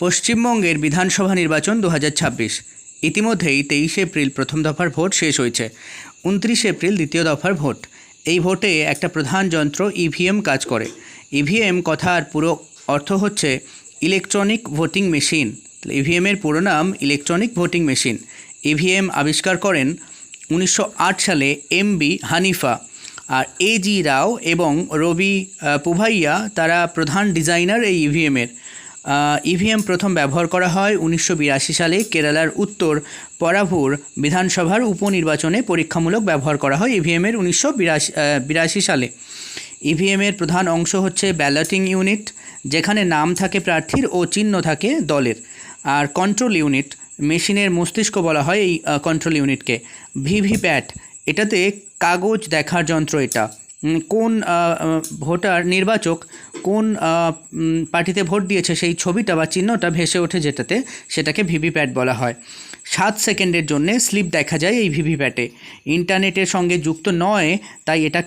পশ্চিমবঙ্গের বিধানসভা নির্বাচন 2026 ইতিমধ্যেই 23 এপ্রিল প্রথম দফার ভোট শেষ হয়েছে। 29 এপ্রিল দ্বিতীয় দফার ভোট। এই ভোটে একটা প্রধান যন্ত্র ইভিএম কাজ করে। ইভিএম কথার পুরো অর্থ হচ্ছে ইলেকট্রনিক ভোটিং মেশিন। ইভিএমের পুরো নাম ইলেকট্রনিক ভোটিং মেশিন। ইভিএম আবিষ্কার করেন 1908 সালে এমবি হানিফা। আর এজি রাও এবং রবি পুভাইয়া তারা প্রধান ডিজাইনার এই ইভিএমের। ইভিএম প্রথম ব্যবহার করা হয় 1982 সালে কেরালার উত্তর পরাভুর বিধানসভার উপনির্বাচনে পরীক্ষামূলক ব্যবহার করা হয় ইভিএমের 1982 সালে। ইভিএমের প্রধান অংশ হচ্ছে ব্যালটিং ইউনিট, যেখানে নাম থাকে প্রার্থীর ও চিহ্ন থাকে দলের। আর কন্ট্রোল ইউনিট, মেশিনের মস্তিষ্ক বলা হয় এই কন্ট্রোল ইউনিটকে। ভিভিপ্যাট, এটাতে কাগজ দেখার যন্ত্র। এটা কোন ভোটার নির্বাচক কোন পার্টিতে ভোট দিয়েছে সেই ছবিটা বা চিহ্নটা ভেসে ওঠে যেটাতে, সেটাকে ভিভিপ্যাট বলা হয়। 7 সেকেন্ডের জন্যে স্লিপ দেখা যায় এই ভিভিপ্যাটে। ইন্টারনেটের সঙ্গে যুক্ত নয়, তাই এটাকে